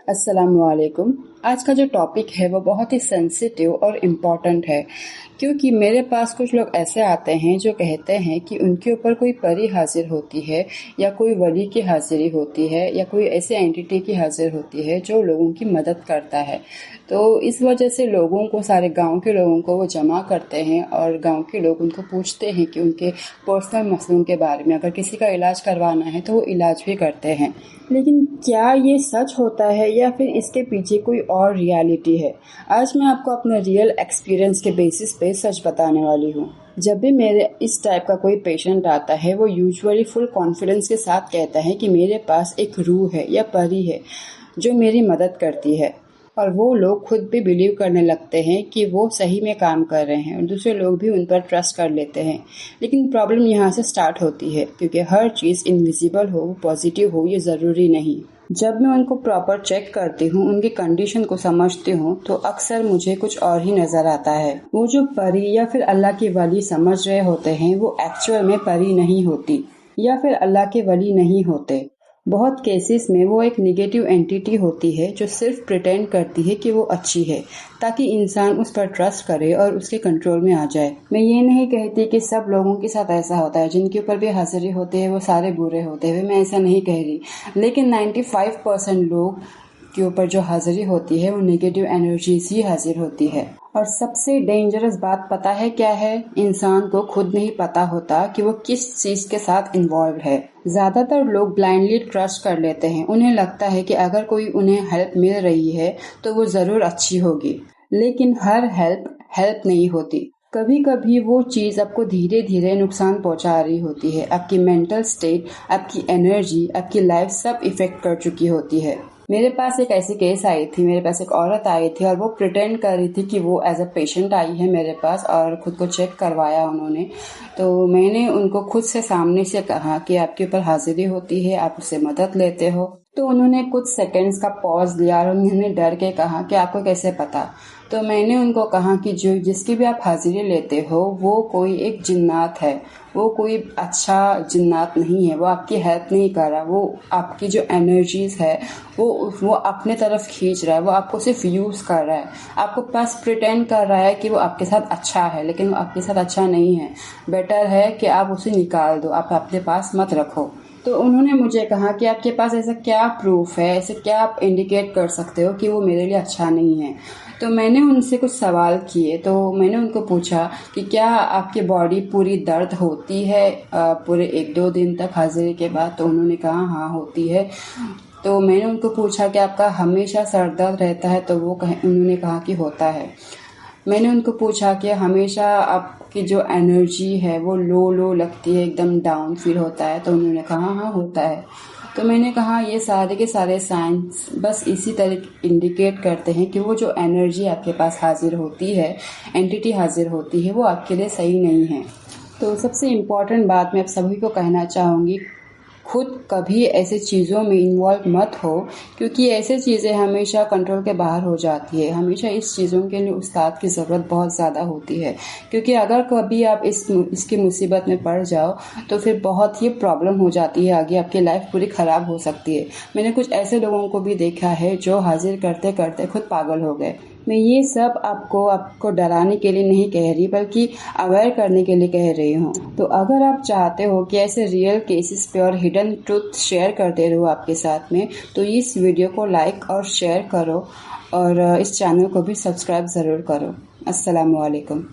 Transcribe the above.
अस्सलामुअलैकुम। आज का जो टॉपिक है वो बहुत ही सेंसिटिव और इम्पोर्टेंट है, क्योंकि मेरे पास कुछ लोग ऐसे आते हैं जो कहते हैं कि उनके ऊपर कोई परी हाजिर होती है या कोई वली की हाजिरी होती है या कोई ऐसे एंटिटी की हाजिर होती है जो लोगों की मदद करता है। तो इस वजह से लोगों को, सारे गांव के लोगों को वो जमा करते हैं और गांव के लोग उनको पूछते हैं कि उनके पर्सनल मसलों के बारे में। अगर किसी का इलाज करवाना है तो वो इलाज भी करते हैं। लेकिन क्या ये सच होता है या फिर इसके पीछे कोई और रियलिटी है? आज मैं आपको अपने रियल एक्सपीरियंस के बेसिस पे सच बताने वाली हूँ। जब भी मेरे इस टाइप का कोई पेशेंट आता है, वो यूजुअली फुल कॉन्फिडेंस के साथ कहता है कि मेरे पास एक रूह है या परी है जो मेरी मदद करती है, और वो लोग खुद भी बिलीव करने लगते हैं कि वो सही में काम कर रहे हैं और दूसरे लोग भी उन पर ट्रस्ट कर लेते हैं। लेकिन प्रॉब्लम यहाँ से स्टार्ट होती है, क्योंकि हर चीज़ इनविजिबल हो, पॉजिटिव हो, ये ज़रूरी नहीं। जब मैं उनको प्रॉपर चेक करती हूँ, उनकी कंडीशन को समझती हूँ, तो अक्सर मुझे कुछ और ही नजर आता है। वो जो परी या फिर अल्लाह की वली समझ रहे होते हैं, वो एक्चुअल में परी नहीं होती या फिर अल्लाह के वली नहीं होते। बहुत केसेस में वो एक नेगेटिव एंटिटी होती है जो सिर्फ प्रिटेंड करती है कि वो अच्छी है, ताकि इंसान उस पर ट्रस्ट करे और उसके कंट्रोल में आ जाए। मैं ये नहीं कहती कि सब लोगों के साथ ऐसा होता है, जिनके ऊपर भी हाजिरी होती है वो सारे बुरे होते हैं, मैं ऐसा नहीं कह रही। लेकिन 95% लोग के ऊपर जो हाजिरी होती है वो नेगेटिव एनर्जीज ही हाजिर होती है। और सबसे डेंजरस बात पता है क्या है? इंसान को खुद नहीं पता होता कि वो किस चीज के साथ इन्वॉल्व है। ज्यादातर लोग ब्लाइंडली ट्रस्ट कर लेते हैं। उन्हें लगता है कि अगर कोई उन्हें हेल्प मिल रही है तो वो जरूर अच्छी होगी, लेकिन हर हेल्प नहीं होती। कभी कभी वो चीज आपको धीरे धीरे नुकसान पहुंचा रही होती है। आपकी मेंटल स्टेट, आपकी एनर्जी, आपकी लाइफ सब इफेक्ट कर चुकी होती है। मेरे पास एक ऐसी केस आई थी, मेरे पास एक औरत आई थी और वो प्रिटेंड कर रही थी कि वो एज अ पेशेंट आई है मेरे पास और खुद को चेक करवाया उन्होंने। तो मैंने उनको खुद से सामने से कहा कि आपके ऊपर हाजिरी होती है, आप उससे मदद लेते हो। तो उन्होंने कुछ सेकंड्स का पॉज लिया और उन्होंने डर के कहा कि आपको कैसे पता? तो मैंने उनको कहा कि जो जिसकी भी आप हाजिरी लेते हो वो कोई एक जिन्नात है, वो कोई अच्छा जिन्नात नहीं है, वो आपकी हेल्प नहीं कर रहा, वो आपकी जो एनर्जीज है वो अपने तरफ खींच रहा है, वो आपको सिर्फ यूज कर रहा है, आपको पास प्रिटेंड कर रहा है कि वो आपके साथ अच्छा है, लेकिन वो आपके साथ अच्छा नहीं है। बेटर है कि आप उसे निकाल दो, आप अपने पास मत रखो। तो उन्होंने मुझे कहा कि आपके पास ऐसा क्या प्रूफ है, ऐसे क्या आप इंडिकेट कर सकते हो कि वो मेरे लिए अच्छा नहीं है? तो मैंने उनसे कुछ सवाल किए। तो मैंने उनको पूछा कि क्या आपकी बॉडी पूरी दर्द होती है पूरे 1-2 दिन तक हाजिरी के बाद? तो उन्होंने कहा हाँ होती है। तो मैंने उनको पूछा कि आपका हमेशा सर दर्द रहता है? तो उन्होंने कहा कि होता है। मैंने उनको पूछा कि हमेशा आपकी जो एनर्जी है वो लो लगती है, एकदम डाउन फील होता है? तो उन्होंने कहा हाँ होता है। तो मैंने कहा ये सारे के सारे साइंस बस इसी तरह इंडिकेट करते हैं कि वो जो एनर्जी आपके पास हाजिर होती है, एंटिटी हाजिर होती है, वो आपके लिए सही नहीं है। तो सबसे इम्पोर्टेंट बात मैं आप सभी को कहना चाहूँगी, खुद कभी ऐसे चीज़ों में इन्वॉल्व मत हो, क्योंकि ऐसे चीज़ें हमेशा कंट्रोल के बाहर हो जाती है। हमेशा इस चीज़ों के लिए उस्ताद की ज़रूरत बहुत ज़्यादा होती है, क्योंकि अगर कभी आप इसकी मुसीबत में पड़ जाओ तो फिर बहुत ही प्रॉब्लम हो जाती है, आगे आपकी लाइफ पूरी ख़राब हो सकती है। मैंने कुछ ऐसे लोगों को भी देखा है जो हाजिर करते करते खुद पागल हो गए। मैं ये सब आपको डराने के लिए नहीं कह रही, बल्कि अवेयर करने के लिए कह रही हूँ। तो अगर आप चाहते हो कि ऐसे रियल केसेस पे और हिडन ट्रूथ शेयर करते रहो आपके साथ में, तो इस वीडियो को लाइक और शेयर करो और इस चैनल को भी सब्सक्राइब ज़रूर करो। अस्सलामुअलैकुम।